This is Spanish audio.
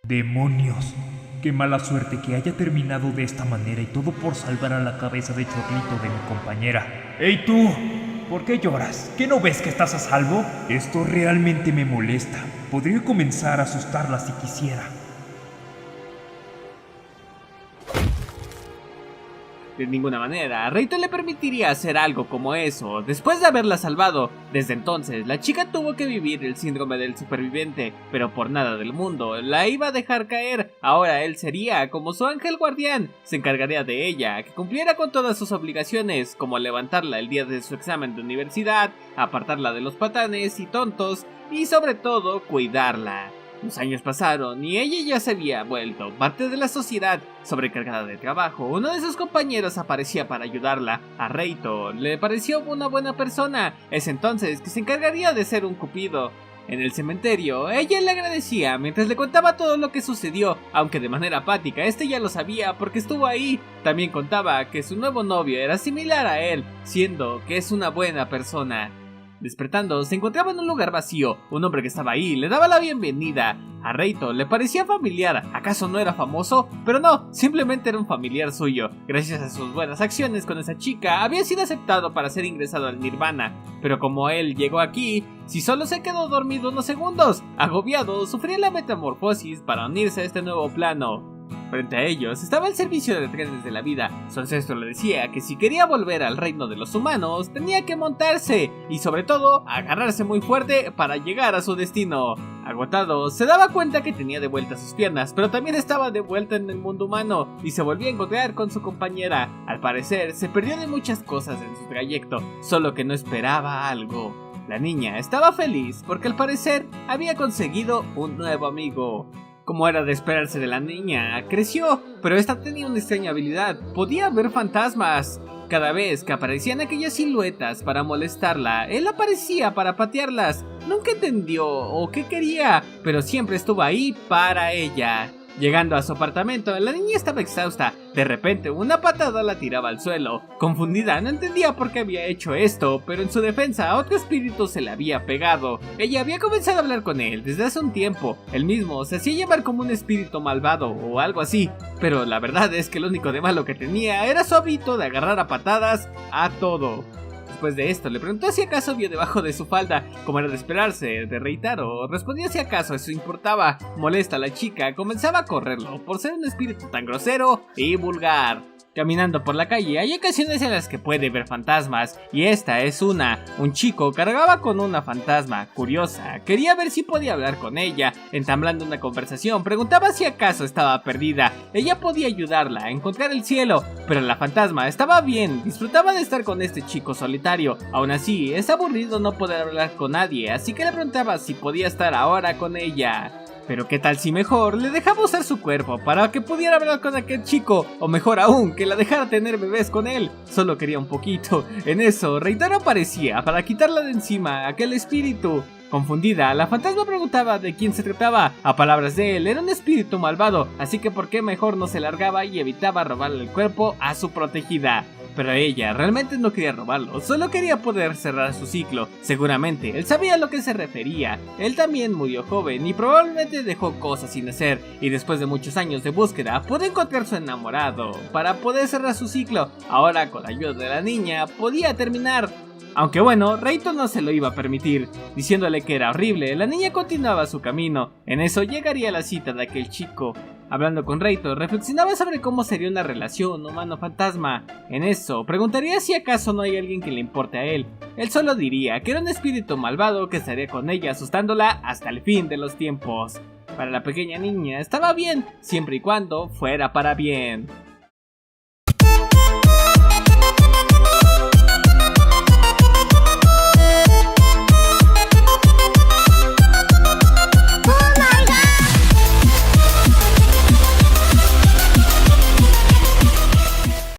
¡Demonios! ¡Qué mala suerte que haya terminado de esta manera y todo por salvar a la cabeza de chorlito de mi compañera! ¡Ey tú! ¿Por qué lloras? ¿Qué no ves que estás a salvo? Esto realmente me molesta. Podría comenzar a asustarla si quisiera. De ninguna manera, Reito le permitiría hacer algo como eso, después de haberla salvado. Desde entonces, la chica tuvo que vivir el síndrome del superviviente, pero por nada del mundo la iba a dejar caer. Ahora él sería como su ángel guardián, se encargaría de ella, que cumpliera con todas sus obligaciones, como levantarla el día de su examen de universidad, apartarla de los patanes y tontos, y sobre todo, cuidarla. Los años pasaron y ella ya se había vuelto parte de la sociedad. Sobrecargada de trabajo, uno de sus compañeros aparecía para ayudarla. A Reito le pareció una buena persona, es entonces que se encargaría de ser un cupido. En el cementerio, ella le agradecía mientras le contaba todo lo que sucedió, aunque de manera apática, este ya lo sabía porque estuvo ahí. También contaba que su nuevo novio era similar a él, siendo que es una buena persona. Despertando, se encontraba en un lugar vacío. Un hombre que estaba ahí le daba la bienvenida. A Reito le parecía familiar. ¿Acaso no era famoso? Pero no, simplemente era un familiar suyo. Gracias a sus buenas acciones con esa chica, había sido aceptado para ser ingresado al Nirvana. Pero como él llegó aquí, si solo se quedó dormido unos segundos, agobiado, sufría la metamorfosis para unirse a este nuevo plano. Frente a ellos estaba el servicio de trenes de la vida. Su ancestro le decía que si quería volver al reino de los humanos, tenía que montarse y sobre todo agarrarse muy fuerte para llegar a su destino. Agotado, se daba cuenta que tenía de vuelta sus piernas, pero también estaba de vuelta en el mundo humano y se volvió a encontrar con su compañera. Al parecer, se perdió de muchas cosas en su trayecto, solo que no esperaba algo. La niña estaba feliz porque al parecer había conseguido un nuevo amigo. Como era de esperarse de la niña, creció, pero esta tenía una extraña habilidad, podía ver fantasmas. Cada vez que aparecían aquellas siluetas para molestarla, él aparecía para patearlas. Nunca entendió o qué quería, pero siempre estuvo ahí para ella. Llegando a su apartamento, la niña estaba exhausta. De repente, una patada la tiraba al suelo. Confundida, no entendía por qué había hecho esto, pero en su defensa, otro espíritu se le había pegado. Ella había comenzado a hablar con él desde hace un tiempo. Él mismo se hacía llamar como un espíritu malvado o algo así, pero la verdad es que lo único de malo que tenía era su hábito de agarrar a patadas a todo. Después de esto, le preguntó si acaso vio debajo de su falda, como era de esperarse, de Reitaro. Respondió si acaso eso importaba. Molesta a la chica, comenzaba a correrlo por ser un espíritu tan grosero y vulgar. Caminando por la calle hay ocasiones en las que puede ver fantasmas, y esta es una. Un chico cargaba con una fantasma curiosa, quería ver si podía hablar con ella. Entablando una conversación, preguntaba si acaso estaba perdida. Ella podía ayudarla a encontrar el cielo, pero la fantasma estaba bien, disfrutaba de estar con este chico solitario. Aún así, es aburrido no poder hablar con nadie, así que le preguntaba si podía estar ahora con ella. Pero qué tal si mejor le dejaba usar su cuerpo para que pudiera hablar con aquel chico, o mejor aún, que la dejara tener bebés con él. Solo quería un poquito. En eso, Reitaro aparecía para quitarla de encima a aquel espíritu. Confundida, la fantasma preguntaba de quién se trataba. A palabras de él, era un espíritu malvado, así que por qué mejor no se largaba y evitaba robarle el cuerpo a su protegida. Pero ella realmente no quería robarlo, solo quería poder cerrar su ciclo. Seguramente, él sabía a lo que se refería. Él también murió joven y probablemente dejó cosas sin hacer. Y después de muchos años de búsqueda, pudo encontrar su enamorado para poder cerrar su ciclo. Ahora, con la ayuda de la niña, podía terminar. Aunque bueno, Reito no se lo iba a permitir. Diciéndole que era horrible, la niña continuaba su camino. En eso llegaría la cita de aquel chico. Hablando con Reito, reflexionaba sobre cómo sería una relación humano-fantasma. En eso, preguntaría si acaso no hay alguien que le importe a él. Él solo diría que era un espíritu malvado que estaría con ella asustándola hasta el fin de los tiempos. Para la pequeña niña estaba bien, siempre y cuando fuera para bien.